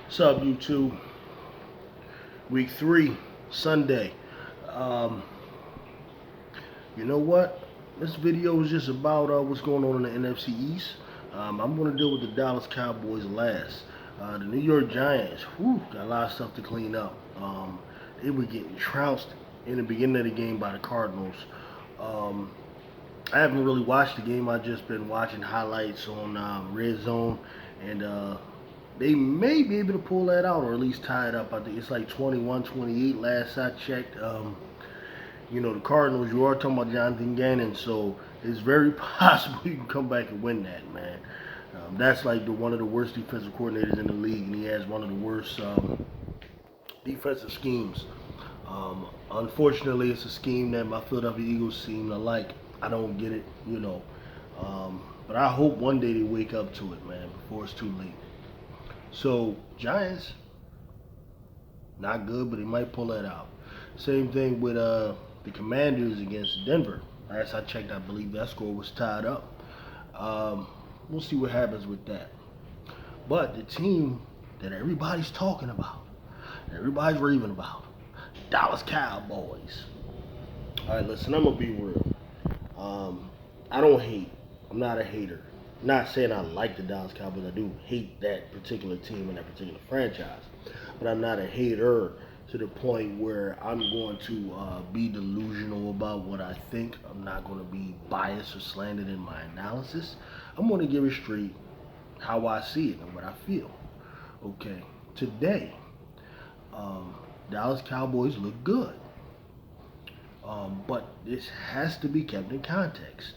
What's up, YouTube? Week 3, Sunday. Um, you know what? This video is just about what's going on in the NFC East. I'm going to deal with the Dallas Cowboys last. The New York Giants, got a lot of stuff to clean up. They were getting trounced in the beginning of the game by the Cardinals. Um, I haven't really watched the game. I've just been watching highlights on Red Zone, and they may be able to pull that out or at least tie it up. I think it's like 21-28 last I checked. The Cardinals, you are talking about Jonathan Gannon, so it's very possible you can come back and win that, man. That's like one of the worst defensive coordinators in the league, and he has one of the worst defensive schemes. Unfortunately, it's a scheme that my Philadelphia Eagles seem to like. I don't get it. But I hope one day they wake up to it, man, before it's too late. So, Giants, not good, but they might pull that out. Same thing with the Commanders against Denver. Last I checked, I believe that score was tied up. We'll see what happens with that. But the team that everybody's talking about, everybody's raving about, Dallas Cowboys. All right, listen, I'm going to be real. I don't hate. I'm not a hater. I'm not saying I like the Dallas Cowboys. I do hate that particular team and that particular franchise. But I'm not a hater to the point where I'm going to be delusional about what I think. I'm not going to be biased or slanted in my analysis. I'm going to give it straight how I see it and what I feel. Okay, today, Dallas Cowboys look good. But this has to be kept in context.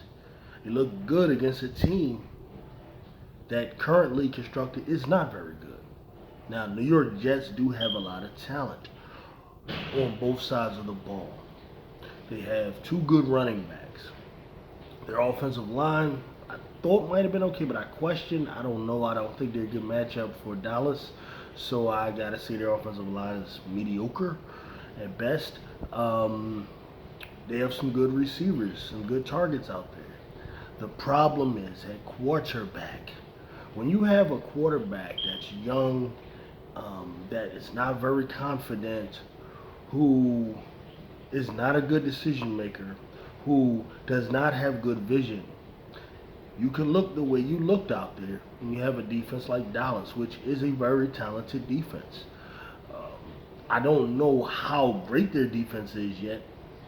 They look good against a team that currently constructed is not very good. Now, New York Jets do have a lot of talent on both sides of the ball. They have two good running backs. Their offensive line, I thought might have been okay, but I question. I don't know. I don't think they're a good matchup for Dallas. So I got to say their offensive line is mediocre at best. They have some good receivers, some good targets out there. The problem is at quarterback. When you have a quarterback that's young, that is not very confident, who is not a good decision maker, who does not have good vision, you can look the way you looked out there, and you have a defense like Dallas, which is a very talented defense. I don't know how great their defense is yet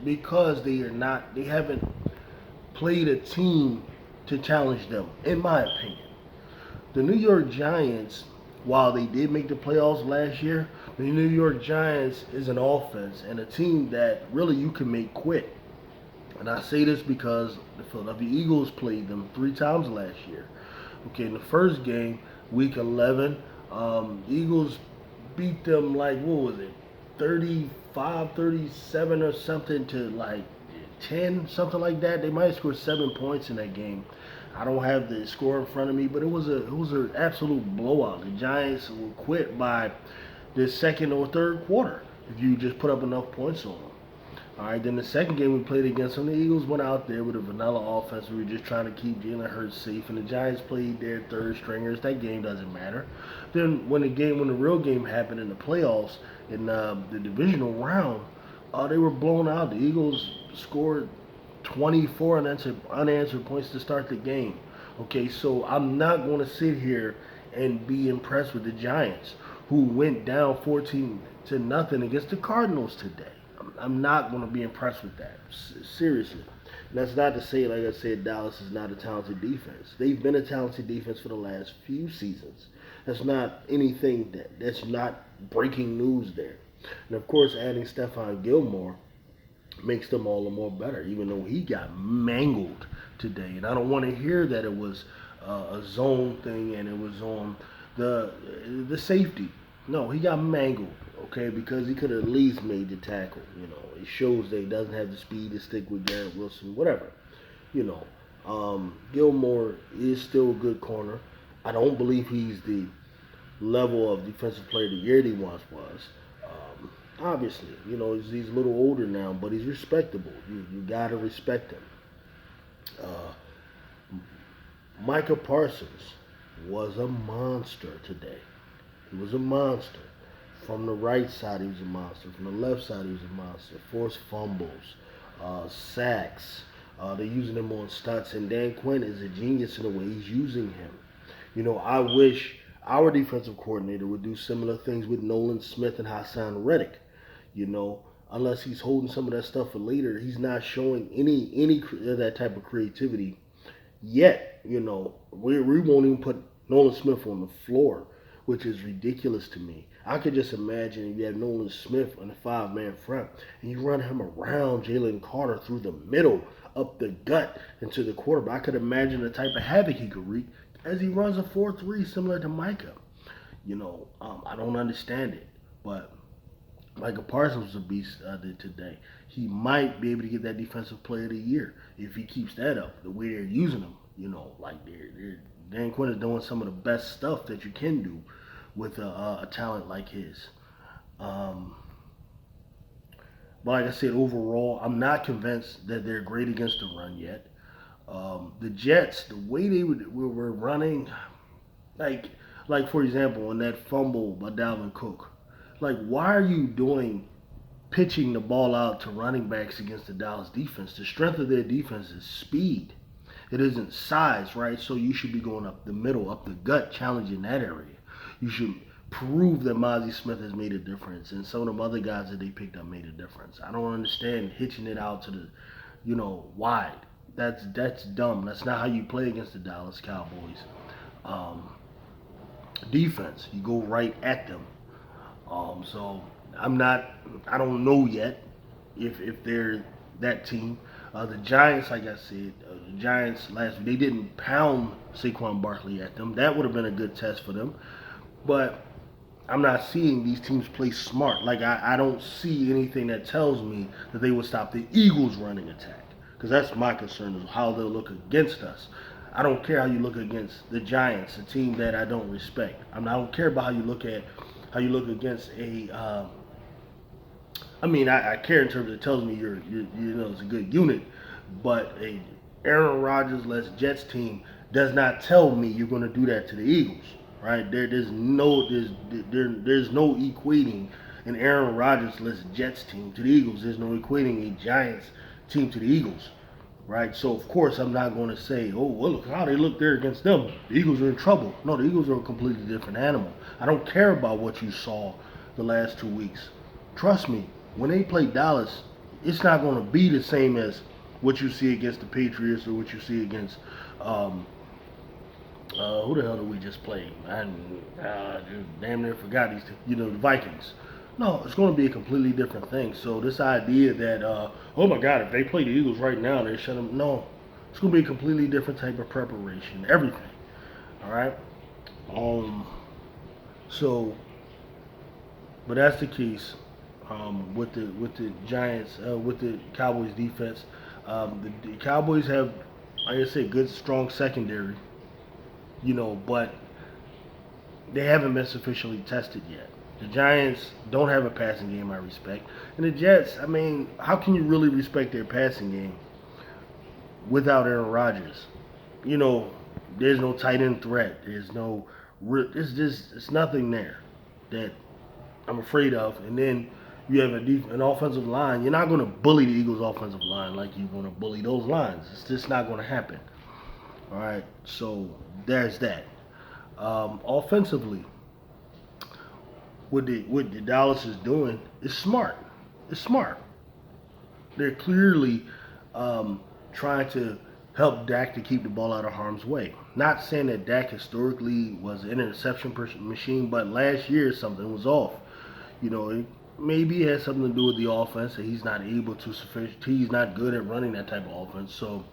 because they haven't played a team to challenge them, in my opinion. The New York Giants, while they did make the playoffs last year, the New York Giants is an offense and a team that really you can make quit. And I say this because the Philadelphia Eagles played them 3 times last year. Okay, in the first game, week 11, the Eagles beat them like, what was it, 35, 37 or something to like 10, something like that. They might have scored 7 points in that game. I don't have the score in front of me, but it was an absolute blowout. The Giants will quit by the second or third quarter if you just put up enough points on them. All right, then the second game we played against them, the Eagles went out there with a vanilla offense. We were just trying to keep Jalen Hurts safe, and the Giants played their third stringers. That game doesn't matter. Then when the real game happened in the playoffs, in the divisional round, they were blown out. The Eagles scored 24 unanswered points to start the game. Okay, so I'm not going to sit here and be impressed with the Giants, who went down 14-0 against the Cardinals today. I'm not going to be impressed with that. Seriously. And that's not to say, like I said, Dallas is not a talented defense. They've been a talented defense for the last few seasons. That's not anything that's not breaking news there. And of course, adding Stephon Gilmore makes them all the more better, even though he got mangled today. And I don't want to hear that it was a zone thing and it was on the safety. No, he got mangled, okay, because he could have at least made the tackle. It shows that he doesn't have the speed to stick with Garrett Wilson, whatever. Gilmore is still a good corner. I don't believe he's the level of defensive player the year he once was. Obviously, he's a little older now, but he's respectable. You gotta respect him. Micah Parsons was a monster today. He was a monster. From the right side, he was a monster. From the left side, he was a monster. Forced fumbles, sacks. They're using him on stunts, and Dan Quinn is a genius in the way he's using him. I wish our defensive coordinator would do similar things with Nolan Smith and Hassan Reddick. You know, unless he's holding some of that stuff for later, he's not showing any of that type of creativity yet. We won't even put Nolan Smith on the floor, which is ridiculous to me. I could just imagine if you had Nolan Smith on the 5-man front and you run him around Jalen Carter through the middle, up the gut into the quarterback. I could imagine the type of havoc he could wreak as he runs a 4-3 similar to Micah. I don't understand it, but Micah Parsons was a beast today. He might be able to get that Defensive Player of the Year if he keeps that up. The way they're using him, Dan Quinn is doing some of the best stuff that you can do with a talent like his. But like I said, overall, I'm not convinced that they're great against the run yet. The Jets, the way they were running, like for example, on that fumble by Dalvin Cook, why are you pitching the ball out to running backs against the Dallas defense? The strength of their defense is speed. It isn't size, right? So you should be going up the middle, up the gut, challenging that area. You should prove that Mozzie Smith has made a difference, and some of them other guys that they picked up made a difference. I don't understand hitching it out to the, wide. That's dumb. That's not how you play against the Dallas Cowboys. Defense, you go right at them. So I don't know yet if they're that team. The Giants, like I said, the Giants last week, they didn't pound Saquon Barkley at them. That would have been a good test for them. But I'm not seeing these teams play smart. I don't see anything that tells me that they would stop the Eagles' running attack. Because that's my concern, is how they'll look against us. I don't care how you look against the Giants, a team that I don't respect. I don't care about how you look against a. I care in terms of it tells me it's a good unit, but a Aaron Rodgers-less Jets team does not tell me you're going to do that to the Eagles, right? There's no equating an Aaron Rodgers-less Jets team to the Eagles. There's no equating a Giants team to the Eagles, right? So of course I'm not going to say, oh well, look how they look there against them. The Eagles are in trouble. No, the Eagles are a completely different animal. I don't care about what you saw the last 2 weeks. Trust me. When they play Dallas, it's not going to be the same as what you see against the Patriots or what you see against who the hell did we just play? I damn near forgot these, the Vikings. No, it's going to be a completely different thing. So this idea that oh my God, if they play the Eagles right now, they shut them. No, it's going to be a completely different type of preparation. Everything. All right. But that's the case. With the Giants, with the Cowboys defense, the Cowboys have, like I said, good strong secondary, but they haven't been sufficiently tested yet. The Giants don't have a passing game I respect, and the Jets, how can you really respect their passing game without Aaron Rodgers? There's no tight end threat. There's no, it's nothing there that I'm afraid of, and then. You have an offensive line. You're not going to bully the Eagles' offensive line like you're going to bully those lines. It's just not going to happen. All right, so there's that. Offensively, what the Dallas is doing is smart. It's smart. They're clearly trying to help Dak to keep the ball out of harm's way. Not saying that Dak historically was an interception machine, but last year something was off. Maybe it has something to do with the offense that he's not able to he's not good at running that type of offense. So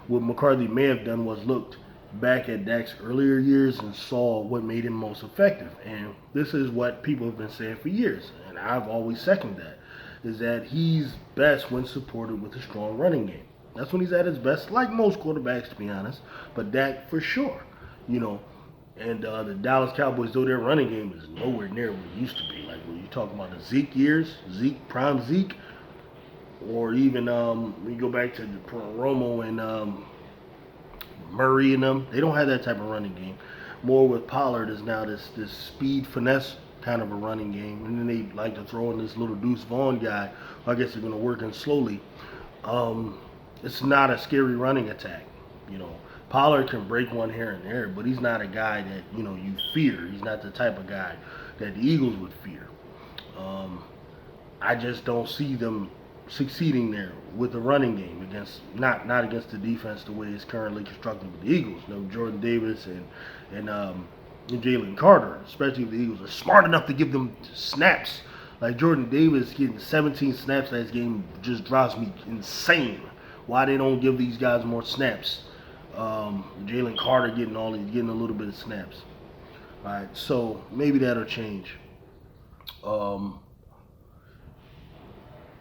what McCarthy may have done was looked back at Dak's earlier years and saw what made him most effective. And this is what people have been saying for years, and I've always seconded that, is that he's best when supported with a strong running game. That's when he's at his best, like most quarterbacks, to be honest. But Dak for sure, And the Dallas Cowboys, though their running game is nowhere near what it used to be. When you talk about the Zeke years, prime Zeke, or even when you go back to Romo and Murray and them, they don't have that type of running game. more with Pollard is now this speed finesse kind of a running game, and then they like to throw in this little Deuce Vaughn guy. I guess they're going to work in slowly. Um, it's not a scary running attack. You know, Pollard can break one here and there, but he's not a guy that you fear. He's not the type of guy that the Eagles would fear. I just don't see them succeeding there with the running game against not against the defense the way it's currently constructed with the Eagles. Jordan Davis and Jalen Carter, especially if the Eagles are smart enough to give them snaps. Like Jordan Davis getting 17 snaps last game just drives me insane. Why they don't give these guys more snaps? Jalen Carter getting a little bit of snaps. All right, so maybe that'll change.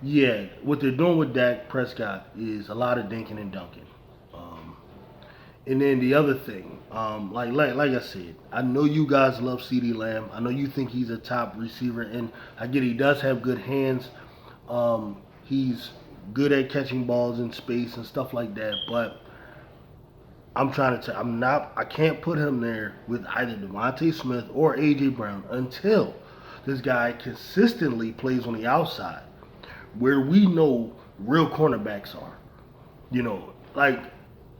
Yeah, what they're doing with Dak Prescott is a lot of dinking and dunking. And then the other thing, like I said, I know you guys love Ceedee Lamb. I know you think he's a top receiver, and I get he does have good hands. He's good at catching balls in space and stuff like that. But I can't put him there with either Devontae Smith or AJ Brown until this guy consistently plays on the outside, where we know real cornerbacks are. Like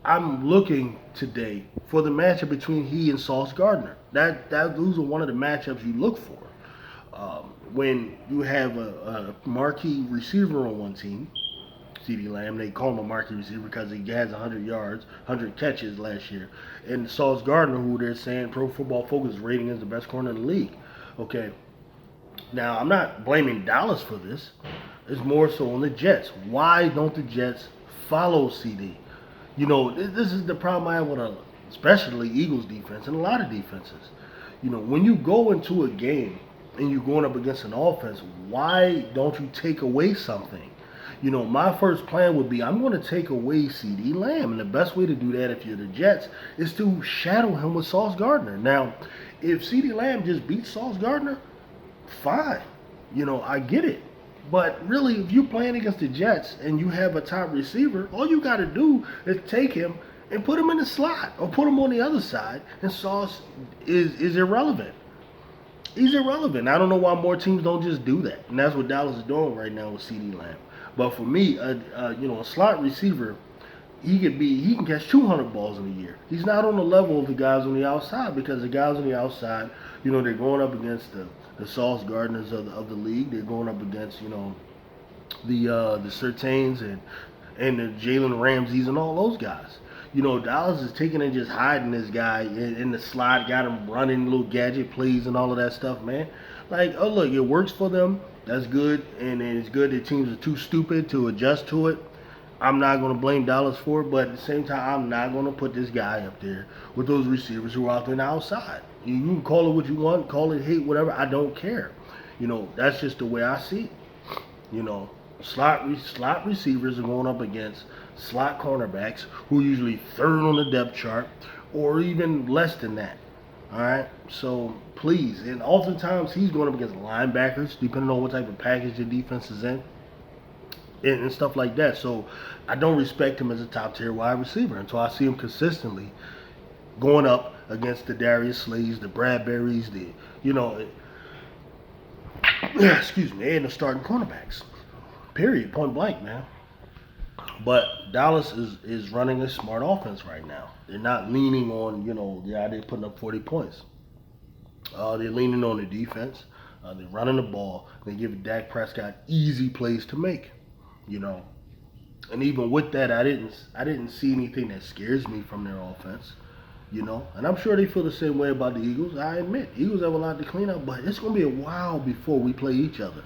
I'm looking today for the matchup between he and Sauce Gardner. Those are one of the matchups you look for when you have a marquee receiver on one team. Ceedee Lamb, they call him a marquee receiver because he has 100 yards, 100 catches last year. And Sauce Gardner, who they're saying Pro Football Focus rating as the best corner in the league. Okay. Now, I'm not blaming Dallas for this. It's more so on the Jets. Why don't the Jets follow Ceedee? This is the problem I have with especially Eagles defense and a lot of defenses. When you go into a game and you're going up against an offense, why don't you take away something? My first plan would be I'm going to take away Ceedee Lamb. And the best way to do that if you're the Jets is to shadow him with Sauce Gardner. Now, if Ceedee Lamb just beats Sauce Gardner, fine. I get it. But really, if you're playing against the Jets and you have a top receiver, all you got to do is take him and put him in the slot or put him on the other side, and Sauce is irrelevant. He's irrelevant. I don't know why more teams don't just do that. And that's what Dallas is doing right now with Ceedee Lamb. But for me, a slot receiver, he can catch 200 balls in a year. He's not on the level of the guys on the outside because the guys on the outside, they're going up against the Sauce Gardners of the league. They're going up against the Surtains and the Jalen Ramseys and all those guys. Dallas is taking and just hiding this guy in the slot, got him running little gadget plays and all of that stuff, man. Like, oh look, it works for them. That's good, and it's good that teams are too stupid to adjust to it. I'm not going to blame Dallas for it, but at the same time, I'm not going to put this guy up there with those receivers who are out there on the outside. You can call it what you want, call it hate, whatever. I don't care. That's just the way I see it. Slot receivers are going up against slot cornerbacks who are usually third on the depth chart or even less than that. All right, so please, and oftentimes he's going up against linebackers, depending on what type of package the defense is in, and stuff like that. So I don't respect him as a top tier wide receiver until I see him consistently going up against the Darius Slays, the Bradburys, excuse me, and the starting cornerbacks. Period, point blank, man. But Dallas is running a smart offense right now. They're not leaning on, they're putting up 40 points. They're leaning on the defense. They're running the ball. They give Dak Prescott easy plays to make, And even with that, I didn't see anything that scares me from their offense, And I'm sure they feel the same way about the Eagles. I admit, Eagles have a lot to clean up, but it's going to be a while before we play each other.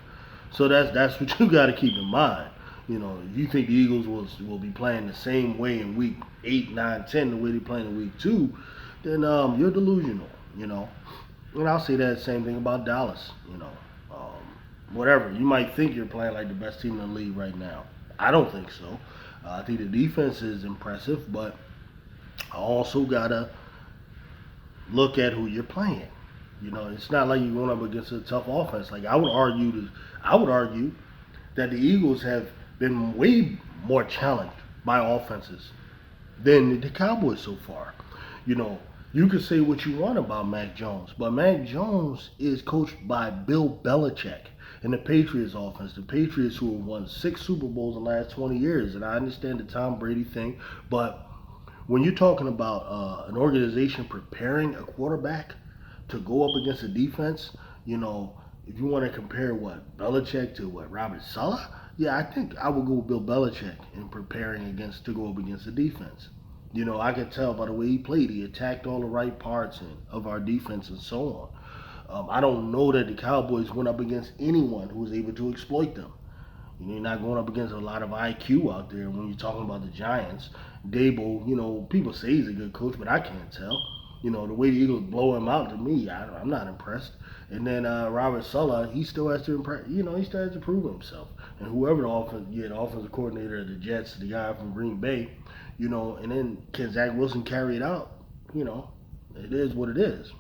So that's what you got to keep in mind. If you think the Eagles will be playing the same way in week 8, 9, 10, the way they're playing in week 2, then you're delusional, And I'll say that same thing about Dallas, Whatever. You might think you're playing like the best team in the league right now. I don't think so. I think the defense is impressive, but I also got to look at who you're playing. It's not like you're going up against a tough offense. Like I would argue that the Eagles have been way more challenged by offenses than the Cowboys so far. You can say what you want about Mac Jones, but Mac Jones is coached by Bill Belichick in the Patriots offense. The Patriots who have won 6 Super Bowls in the last 20 years. And I understand the Tom Brady thing, but when you're talking about an organization preparing a quarterback to go up against a defense, you know, if you want to compare what Belichick to what Robert Saleh, yeah, I think I would go with Bill Belichick in preparing against to go up against the defense. You know, I could tell by the way he played. He attacked all the right parts of our defense and so on. I don't know that the Cowboys went up against anyone who was able to exploit them. You know, you're not going up against a lot of IQ out there when you're talking about the Giants. Dable, you know, people say he's a good coach, but I can't tell. You know, the way the Eagles blow him out to me, I'm not impressed. And then Robert Saleh, he still has to impress. You know, he still has to prove himself. And whoever the offensive coordinator of the Jets, the guy from Green Bay, you know, and then can Zach Wilson carry it out? You know, it is what it is.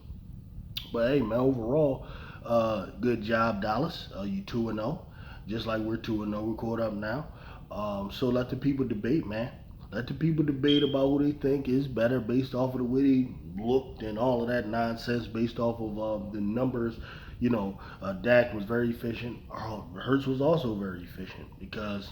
But hey, man, overall, good job, Dallas. You 2-0, just like we're 2-0. We're caught up now. So let the people debate, man. Let the people debate about who they think is better based off of the way they looked and all of that nonsense based off of the numbers. You know, Dak was very efficient. Hurts was also very efficient because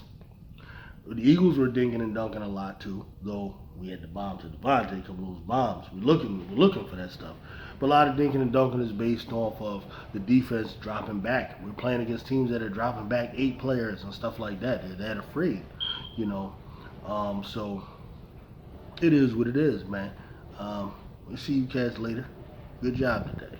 the Eagles were dinking and dunking a lot too, though we had the bomb to Devontae, a couple of those bombs. We're looking for that stuff. But a lot of dinking and dunking is based off of the defense dropping back. We're playing against teams that are dropping back 8 players and stuff like that. They're that afraid, you know. So it is what it is, man. We'll see you cats later. Good job today.